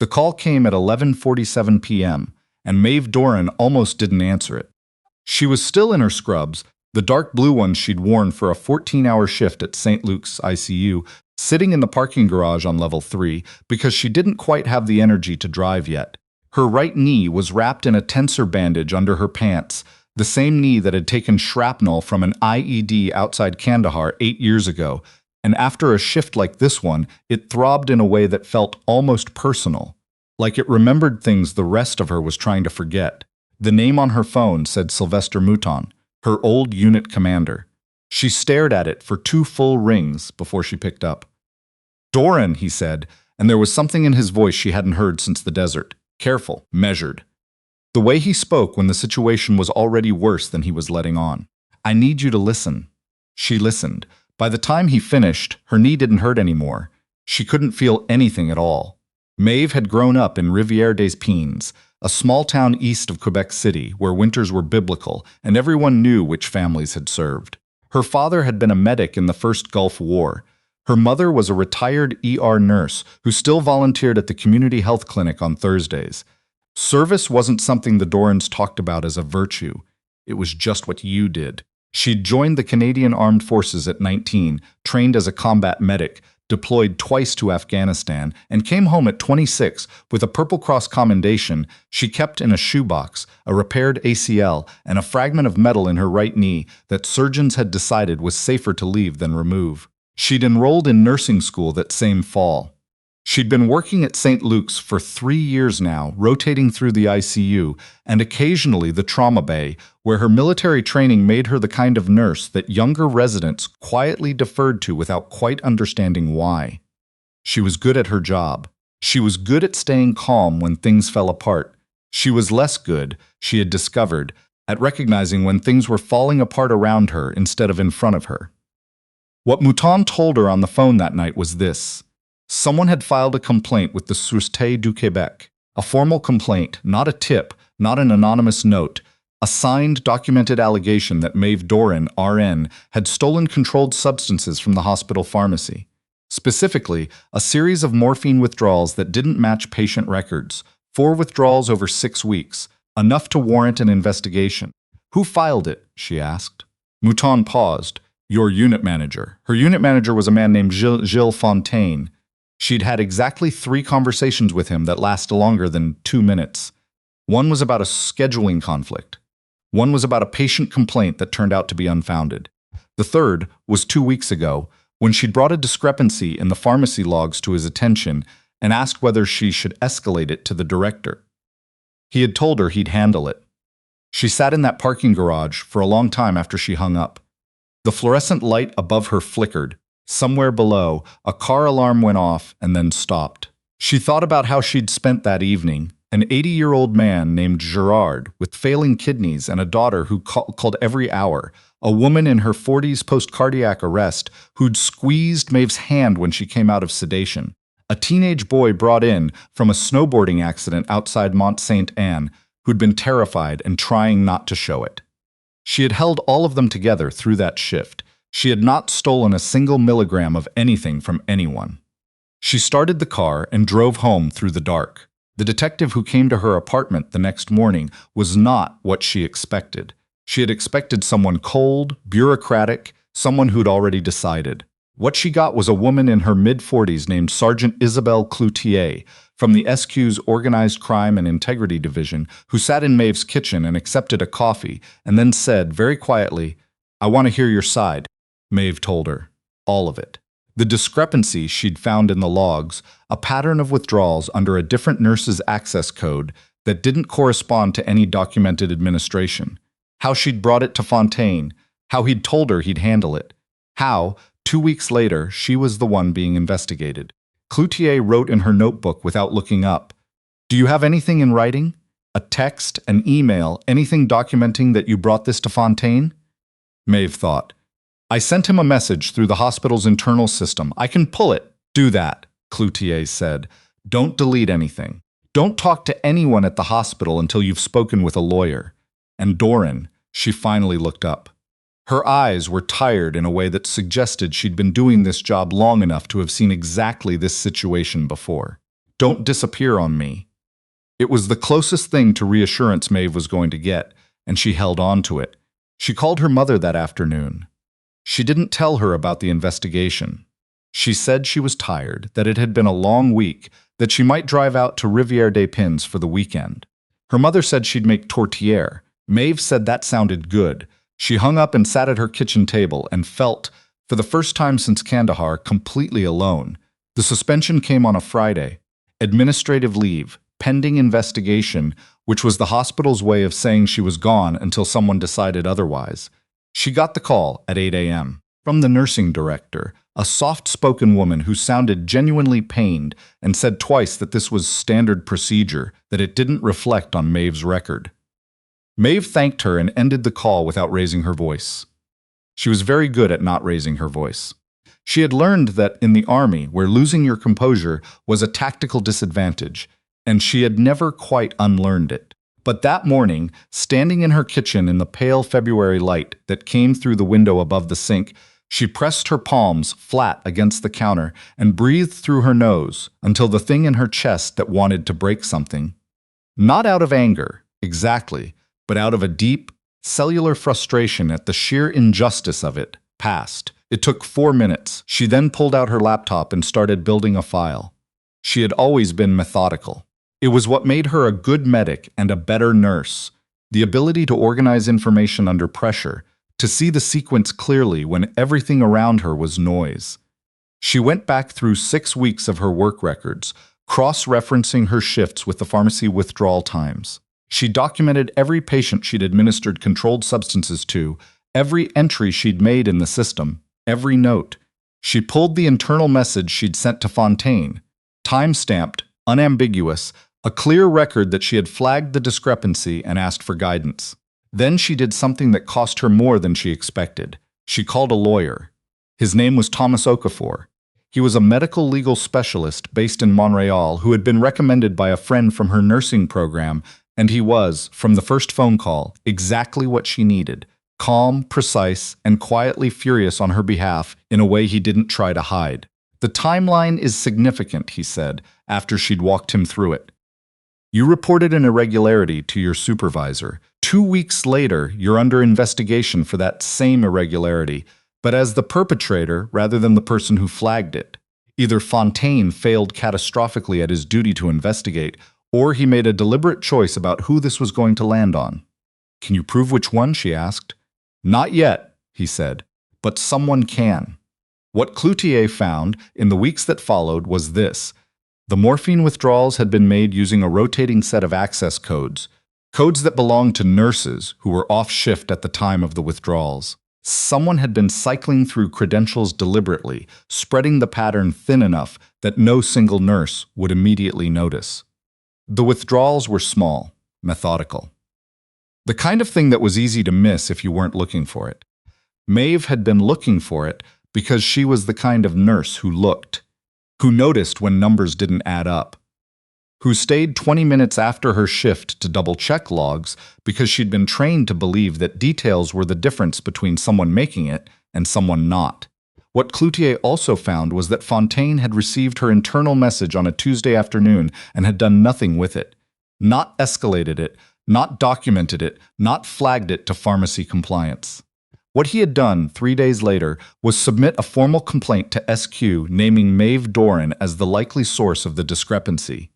The call came at 11:47 p.m., and Maeve Doran almost didn't answer it. She was still in her scrubs, the dark blue ones she'd worn for a 14-hour shift at St. Luke's ICU, sitting in the parking garage on level 3 because she didn't quite have the energy to drive yet. Her right knee was wrapped in a tensor bandage under her pants, the same knee that had taken shrapnel from an IED outside Kandahar 8 years ago, and after a shift like this one, it throbbed in a way that felt almost personal, like it remembered things the rest of her was trying to forget. The name on her phone said Sylvester Mouton, her old unit commander. She stared at it for 2 full rings before she picked up. "Doran," he said, and there was something in his voice she hadn't heard since the desert. Careful, measured. The way he spoke when the situation was already worse than he was letting on. "I need you to listen." She listened. By the time he finished, her knee didn't hurt anymore. She couldn't feel anything at all. Maeve had grown up in Rivière des Pins, a small town east of Quebec City where winters were biblical and everyone knew which families had served. Her father had been a medic in the First Gulf War. Her mother was a retired ER nurse who still volunteered at the community health clinic on Thursdays. Service wasn't something the Dorans talked about as a virtue. It was just what you did. She'd joined the Canadian Armed Forces at 19, trained as a combat medic, deployed twice to Afghanistan, and came home at 26 with a Purple Cross commendation she kept in a shoebox, a repaired ACL, and a fragment of metal in her right knee that surgeons had decided was safer to leave than remove. She'd enrolled in nursing school that same fall. She'd been working at St. Luke's for 3 years now, rotating through the ICU and occasionally the trauma bay, where her military training made her the kind of nurse that younger residents quietly deferred to without quite understanding why. She was good at her job. She was good at staying calm when things fell apart. She was less good, she had discovered, at recognizing when things were falling apart around her instead of in front of her. What Mouton told her on the phone that night was this. Someone had filed a complaint with the Sûreté du Québec. A formal complaint, not a tip, not an anonymous note. A signed, documented allegation that Maeve Doran, RN, had stolen controlled substances from the hospital pharmacy. Specifically, a series of morphine withdrawals that didn't match patient records. 4 withdrawals over 6 weeks. Enough to warrant an investigation. "Who filed it?" she asked. Mouton paused. "Your unit manager." Her unit manager was a man named Gilles Fontaine. She'd had exactly 3 conversations with him that lasted longer than 2 minutes. One was about a scheduling conflict. One was about a patient complaint that turned out to be unfounded. The third was 2 weeks ago, when she'd brought a discrepancy in the pharmacy logs to his attention and asked whether she should escalate it to the director. He had told her he'd handle it. She sat in that parking garage for a long time after she hung up. The fluorescent light above her flickered. Somewhere below, a car alarm went off and then stopped. She thought about how she'd spent that evening, an 80-year-old man named Gerard with failing kidneys and a daughter who called every hour, a woman in her 40s post-cardiac arrest who'd squeezed Maeve's hand when she came out of sedation, a teenage boy brought in from a snowboarding accident outside Mont Sainte-Anne who'd been terrified and trying not to show it. She had held all of them together through that shift. She had not stolen a single milligram of anything from anyone. She started the car and drove home through the dark. The detective who came to her apartment the next morning was not what she expected. She had expected someone cold, bureaucratic, someone who'd already decided. What she got was a woman in her mid-40s named Sergeant Isabelle Cloutier from the SQ's Organized Crime and Integrity Division who sat in Maeve's kitchen and accepted a coffee and then said very quietly, "I want to hear your side." Maeve told her. All of it. The discrepancy she'd found in the logs, a pattern of withdrawals under a different nurse's access code that didn't correspond to any documented administration. How she'd brought it to Fontaine. How he'd told her he'd handle it. How, 2 weeks later, she was the one being investigated. Cloutier wrote in her notebook without looking up. "Do you have anything in writing? A text, an email, anything documenting that you brought this to Fontaine?" Maeve thought. "I sent him a message through the hospital's internal system. I can pull it." "Do that," Cloutier said. "Don't delete anything. Don't talk to anyone at the hospital until you've spoken with a lawyer." And Doran, she finally looked up. Her eyes were tired in a way that suggested she'd been doing this job long enough to have seen exactly this situation before. Don't disappear on me. It was the closest thing to reassurance Maeve was going to get, and she held on to it. She called her mother that afternoon. She didn't tell her about the investigation. She said she was tired, that it had been a long week, that she might drive out to Rivière des Pins for the weekend. Her mother said she'd make tourtière. Maeve said that sounded good. She hung up and sat at her kitchen table and felt, for the first time since Kandahar, completely alone. The suspension came on a Friday. Administrative leave, pending investigation, which was the hospital's way of saying she was gone until someone decided otherwise. She got the call at 8 a.m. from the nursing director, a soft-spoken woman who sounded genuinely pained and said twice that this was standard procedure, that it didn't reflect on Maeve's record. Maeve thanked her and ended the call without raising her voice. She was very good at not raising her voice. She had learned that in the army, where losing your composure was a tactical disadvantage, and she had never quite unlearned it. But that morning, standing in her kitchen in the pale February light that came through the window above the sink, she pressed her palms flat against the counter and breathed through her nose until the thing in her chest that wanted to break something, not out of anger, exactly, but out of a deep, cellular frustration at the sheer injustice of it, passed. It took 4 minutes. She then pulled out her laptop and started building a file. She had always been methodical. It was what made her a good medic and a better nurse, the ability to organize information under pressure, to see the sequence clearly when everything around her was noise. She went back through 6 weeks of her work records, cross-referencing her shifts with the pharmacy withdrawal times. She documented every patient she'd administered controlled substances to, every entry she'd made in the system, every note. She pulled the internal message she'd sent to Fontaine, time-stamped, unambiguous, a clear record that she had flagged the discrepancy and asked for guidance. Then she did something that cost her more than she expected. She called a lawyer. His name was Thomas Okafor. He was a medical legal specialist based in Montréal who had been recommended by a friend from her nursing program, and he was, from the first phone call, exactly what she needed. Calm, precise, and quietly furious on her behalf in a way he didn't try to hide. The timeline is significant, he said, after she'd walked him through it. You reported an irregularity to your supervisor. 2 weeks later, you're under investigation for that same irregularity, but as the perpetrator rather than the person who flagged it. Either Fontaine failed catastrophically at his duty to investigate, or he made a deliberate choice about who this was going to land on. Can you prove which one? She asked. Not yet, he said, but someone can. What Cloutier found in the weeks that followed was this. The morphine withdrawals had been made using a rotating set of access codes, codes that belonged to nurses who were off shift at the time of the withdrawals. Someone had been cycling through credentials deliberately, spreading the pattern thin enough that no single nurse would immediately notice. The withdrawals were small, methodical. The kind of thing that was easy to miss if you weren't looking for it. Maeve had been looking for it because she was the kind of nurse who looked, who noticed when numbers didn't add up, who stayed 20 minutes after her shift to double-check logs because she'd been trained to believe that details were the difference between someone making it and someone not. What Cloutier also found was that Fontaine had received her internal message on a Tuesday afternoon and had done nothing with it, not escalated it, not documented it, not flagged it to pharmacy compliance. What he had done 3 days later was submit a formal complaint to SQ naming Maeve Doran as the likely source of the discrepancy.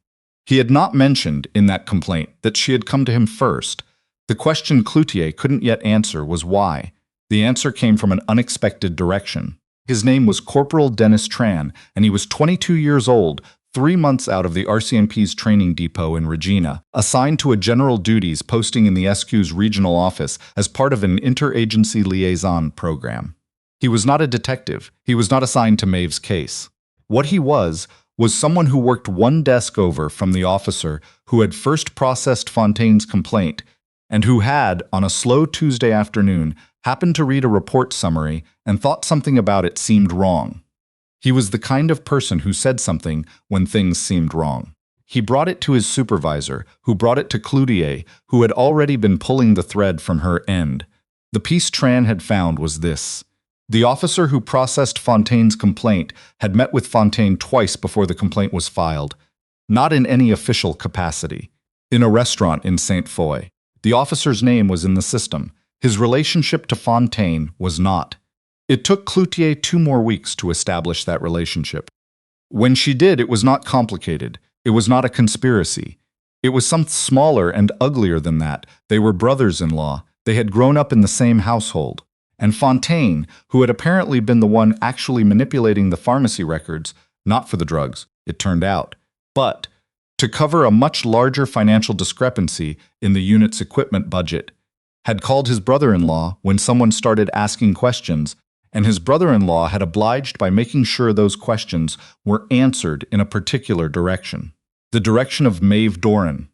He had not mentioned in that complaint that she had come to him first. The question Cloutier couldn't yet answer was why. The answer came from an unexpected direction. His name was Corporal Dennis Tran, and he was 22 years old, 3 months out of the RCMP's training depot in Regina, assigned to a general duties posting in the SQ's regional office as part of an interagency liaison program. He was not a detective. He was not assigned to Maeve's case. What he was someone who worked one desk over from the officer who had first processed Fontaine's complaint and who had, on a slow Tuesday afternoon, happened to read a report summary and thought something about it seemed wrong. He was the kind of person who said something when things seemed wrong. He brought it to his supervisor, who brought it to Cloutier, who had already been pulling the thread from her end. The piece Tran had found was this. The officer who processed Fontaine's complaint had met with Fontaine twice before the complaint was filed. not in any official capacity. In a restaurant in Saint Foy. The officer's name was in the system. His relationship to Fontaine was not. It took Cloutier 2 more weeks to establish that relationship. When she did, it was not complicated. It was not a conspiracy. It was something smaller and uglier than that. They were brothers-in-law. They had grown up in the same household. And Fontaine, who had apparently been the one actually manipulating the pharmacy records, not for the drugs, it turned out, but to cover a much larger financial discrepancy in the unit's equipment budget, had called his brother-in-law when someone started asking questions, and his brother-in-law had obliged by making sure those questions were answered in a particular direction. The direction of Maeve Doran.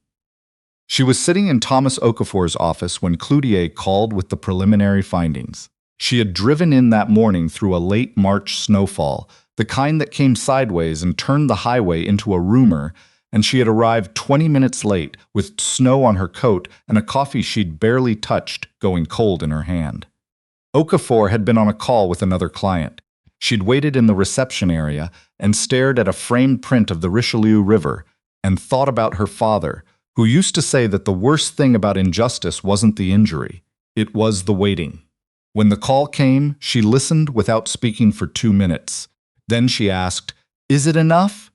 She was sitting in Thomas Okafor's office when Cloutier called with the preliminary findings. She had driven in that morning through a late March snowfall, the kind that came sideways and turned the highway into a rumor, and she had arrived 20 minutes late with snow on her coat and a coffee she'd barely touched going cold in her hand. Okafor had been on a call with another client. She'd waited in the reception area and stared at a framed print of the Richelieu River and thought about her father, who used to say that the worst thing about injustice wasn't the injury, it was the waiting. When the call came, she listened without speaking for 2 minutes. Then she asked, "Is it enough?"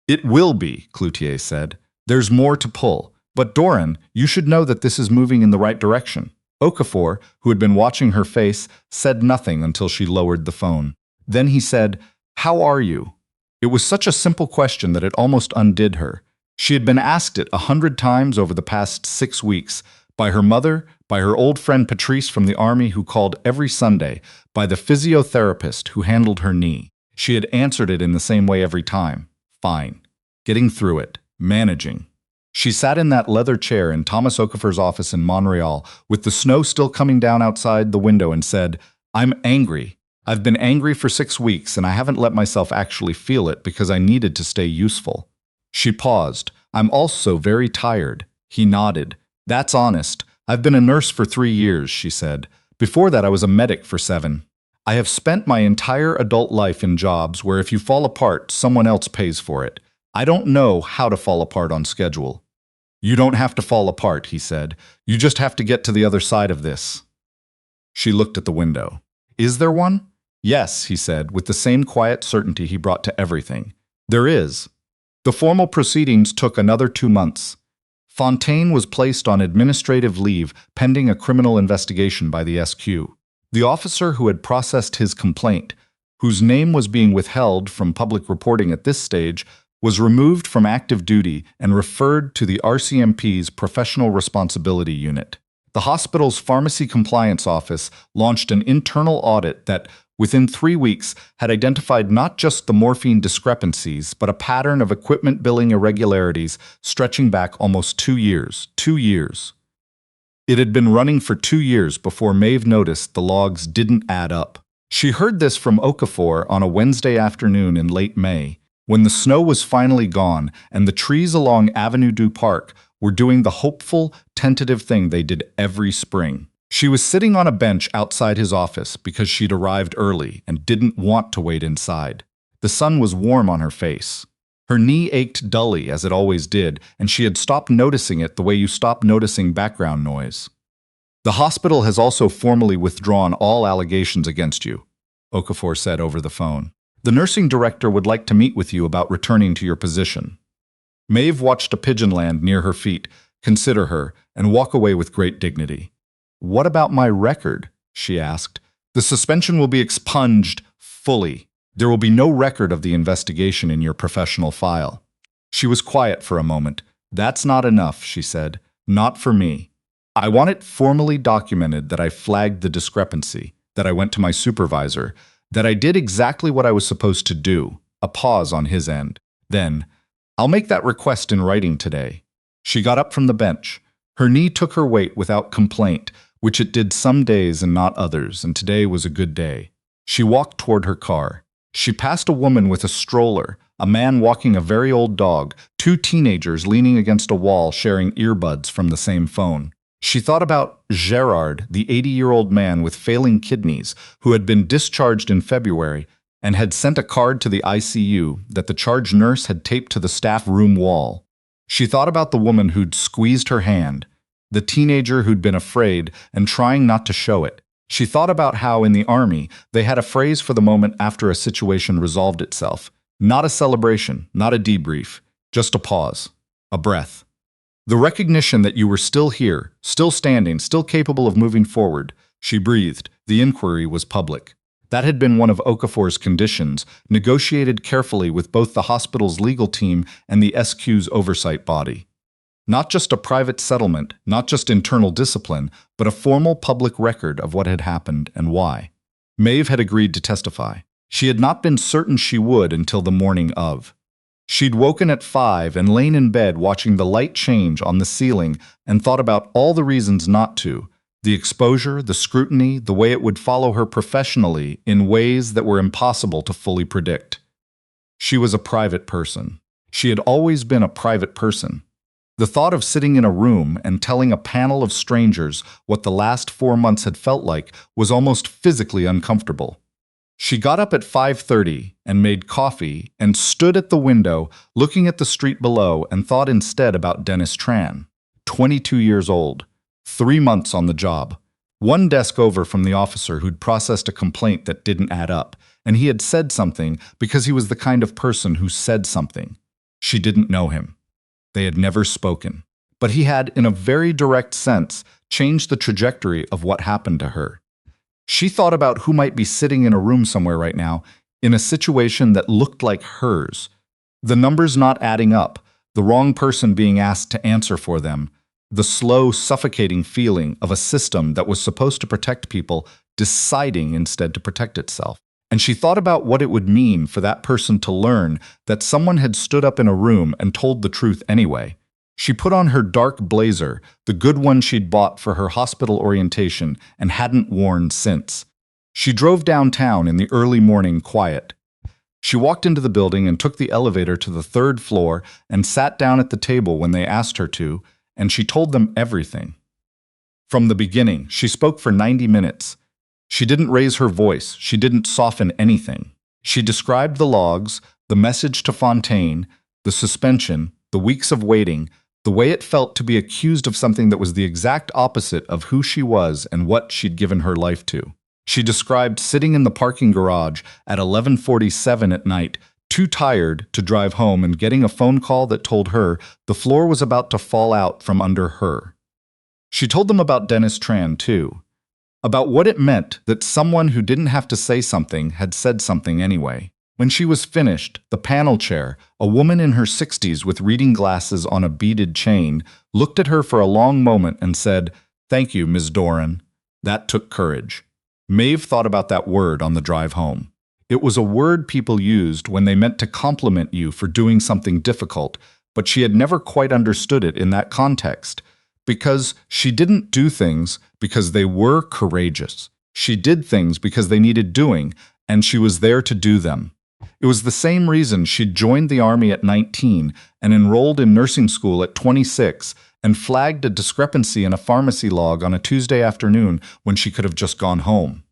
"It will be," Cloutier said. "There's more to pull. But Doran, you should know that this is moving in the right direction." Okafor, who had been watching her face, said nothing until she lowered the phone. Then he said, "How are you?" It was such a simple question that it almost undid her. She had been asked it 100 times over the past 6 weeks, by her mother, by her old friend Patrice from the army who called every Sunday, by the physiotherapist who handled her knee. She had answered it in the same way every time. Fine. Getting through it. Managing. She sat in that leather chair in Thomas Okafor's office in Montreal, with the snow still coming down outside the window, and said, "I'm angry. I've been angry for 6 weeks, and I haven't let myself actually feel it because I needed to stay useful." She paused. "I'm also very tired." He nodded. "That's honest. I've been a nurse for 3 years," she said. "Before that, I was a medic for 7. I have spent my entire adult life in jobs where if you fall apart, someone else pays for it. I don't know how to fall apart on schedule." "You don't have to fall apart," he said. "You just have to get to the other side of this." She looked at the window. "Is there one?" "Yes," he said, with the same quiet certainty he brought to everything. "There is." The formal proceedings took another 2 months. Fontaine was placed on administrative leave pending a criminal investigation by the SQ. The officer who had processed his complaint, whose name was being withheld from public reporting at this stage, was removed from active duty and referred to the RCMP's Professional Responsibility Unit. The hospital's Pharmacy Compliance Office launched an internal audit that, within 3 weeks, had identified not just the morphine discrepancies, but a pattern of equipment billing irregularities stretching back almost 2 years. 2 years. It had been running for 2 years before Maeve noticed the logs didn't add up. She heard this from Okafor on a Wednesday afternoon in late May, when the snow was finally gone and the trees along Avenue du Parc were doing the hopeful, tentative thing they did every spring. She was sitting on a bench outside his office because she'd arrived early and didn't want to wait inside. The sun was warm on her face. Her knee ached dully, as it always did, and she had stopped noticing it the way you stop noticing background noise. "The hospital has also formally withdrawn all allegations against you," Okafor said over the phone. "The nursing director would like to meet with you about returning to your position." Maeve watched a pigeon land near her feet, consider her, and walk away with great dignity. "What about my record?" she asked. "The suspension will be expunged fully. There will be no record of the investigation in your professional file." She was quiet for a moment. "That's not enough," she said. "Not for me. I want it formally documented that I flagged the discrepancy, that I went to my supervisor, that I did exactly what I was supposed to do." A pause on his end. Then, "I'll make that request in writing today." She got up from the bench. Her knee took her weight without complaint, which it did some days and not others, and today was a good day. She walked toward her car. She passed a woman with a stroller, a man walking a very old dog, 2 teenagers leaning against a wall sharing earbuds from the same phone. She thought about Gerard, the 80-year-old man with failing kidneys, who had been discharged in February and had sent a card to the ICU that the charge nurse had taped to the staff room wall. She thought about the woman who'd squeezed her hand, the teenager who'd been afraid and trying not to show it. She thought about how in the army they had a phrase for the moment after a situation resolved itself. Not a celebration, not a debrief, just a pause, a breath. The recognition that you were still here, still standing, still capable of moving forward. She breathed. The inquiry was public. That had been one of Okafor's conditions, negotiated carefully with both the hospital's legal team and the SQ's oversight body. Not just a private settlement, not just internal discipline, but a formal public record of what had happened and why. Maeve had agreed to testify. She had not been certain she would until the morning of. She'd woken at 5 and lain in bed watching the light change on the ceiling and thought about all the reasons not to. The exposure, the scrutiny, the way it would follow her professionally in ways that were impossible to fully predict. She was a private person. She had always been a private person. The thought of sitting in a room and telling a panel of strangers what the last 4 months had felt like was almost physically uncomfortable. She got up at 5:30 and made coffee and stood at the window looking at the street below and thought instead about Dennis Tran, 22 years old. 3 months on the job. One desk over from the officer who'd processed a complaint that didn't add up, and he had said something because he was the kind of person who said something. She didn't know him. They had never spoken. But he had, in a very direct sense, changed the trajectory of what happened to her. She thought about who might be sitting in a room somewhere right now, in a situation that looked like hers. The numbers not adding up, the wrong person being asked to answer for them, the slow, suffocating feeling of a system that was supposed to protect people deciding instead to protect itself. And she thought about what it would mean for that person to learn that someone had stood up in a room and told the truth anyway. She put on her dark blazer, the good one she'd bought for her hospital orientation and hadn't worn since. She drove downtown in the early morning quiet. She walked into the building and took the elevator to the 3rd floor and sat down at the table when they asked her to, and she told them everything. From the beginning, she spoke for 90 minutes. She didn't raise her voice. She didn't soften anything. She described the logs, the message to Fontaine, the suspension, the weeks of waiting, the way it felt to be accused of something that was the exact opposite of who she was and what she'd given her life to. She described sitting in the parking garage at 11:47 at night, too tired to drive home and getting a phone call that told her the floor was about to fall out from under her. She told them about Dennis Tran, too. About what it meant that someone who didn't have to say something had said something anyway. When she was finished, the panel chair, a woman in her 60s with reading glasses on a beaded chain, looked at her for a long moment and said, "Thank you, Ms. Doran." That took courage. Maeve thought about that word on the drive home. It was a word people used when they meant to compliment you for doing something difficult, but she had never quite understood it in that context. Because she didn't do things because they were courageous. She did things because they needed doing, and she was there to do them. It was the same reason she'd joined the Army at 19 and enrolled in nursing school at 26 and flagged a discrepancy in a pharmacy log on a Tuesday afternoon when she could have just gone home.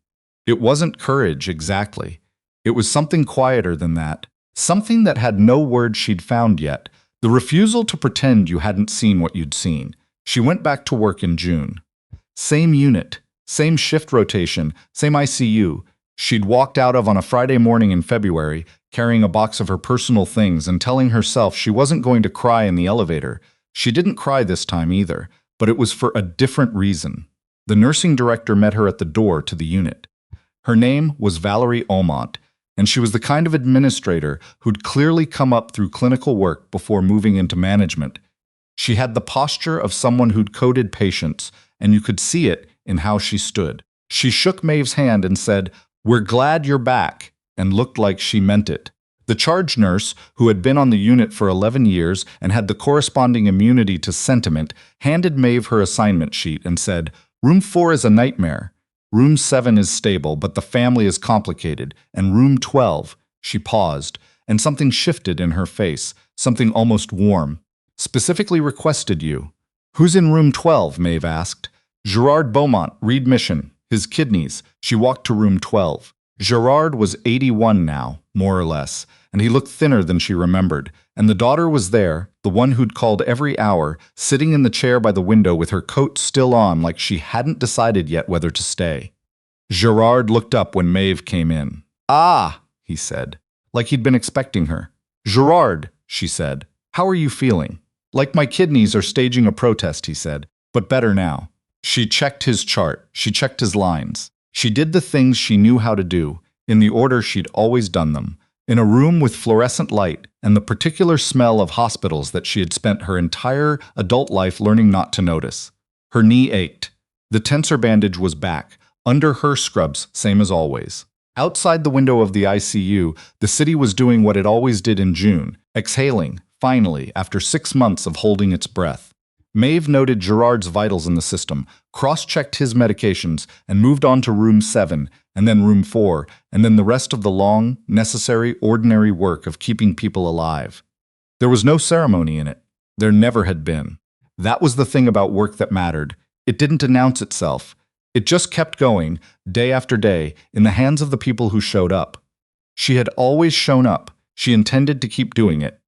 It wasn't courage, exactly. It was something quieter than that. Something that had no word she'd found yet. The refusal to pretend you hadn't seen what you'd seen. She went back to work in June. Same unit, same shift rotation, same ICU. She'd walked out of on a Friday morning in February, carrying a box of her personal things and telling herself she wasn't going to cry in the elevator. She didn't cry this time either, but it was for a different reason. The nursing director met her at the door to the unit. Her name was Valerie Aumont, and she was the kind of administrator who'd clearly come up through clinical work before moving into management. She had the posture of someone who'd coded patience, and you could see it in how she stood. She shook Maeve's hand and said, "We're glad you're back," and looked like she meant it. The charge nurse, who had been on the unit for 11 years and had the corresponding immunity to sentiment, handed Maeve her assignment sheet and said, "Room 4 is a nightmare. Room 7 is stable, but the family is complicated. And room 12, she paused, and something shifted in her face, something almost warm. "Specifically requested you." "Who's in room 12?" Maeve asked. "Gerard Beaumont, readmission. His kidneys." She walked to room 12. Gerard was 81 now, more or less, and he looked thinner than she remembered, and the daughter was there, the one who'd called every hour, sitting in the chair by the window with her coat still on like she hadn't decided yet whether to stay. Gerard looked up when Maeve came in. "Ah," he said, like he'd been expecting her. "Gerard," she said, "how are you feeling?" "Like my kidneys are staging a protest," he said, "but better now." She checked his chart, she checked his lines. She did the things she knew how to do, in the order she'd always done them, in a room with fluorescent light and the particular smell of hospitals that she had spent her entire adult life learning not to notice. Her knee ached. The tensor bandage was back, under her scrubs, same as always. Outside the window of the ICU, the city was doing what it always did in June, exhaling, finally, after 6 months of holding its breath. Maeve noted Gerard's vitals in the system, cross-checked his medications, and moved on to room 7, and then room 4, and then the rest of the long, necessary, ordinary work of keeping people alive. There was no ceremony in it. There never had been. That was the thing about work that mattered. It didn't announce itself. It just kept going, day after day, in the hands of the people who showed up. She had always shown up. She intended to keep doing it.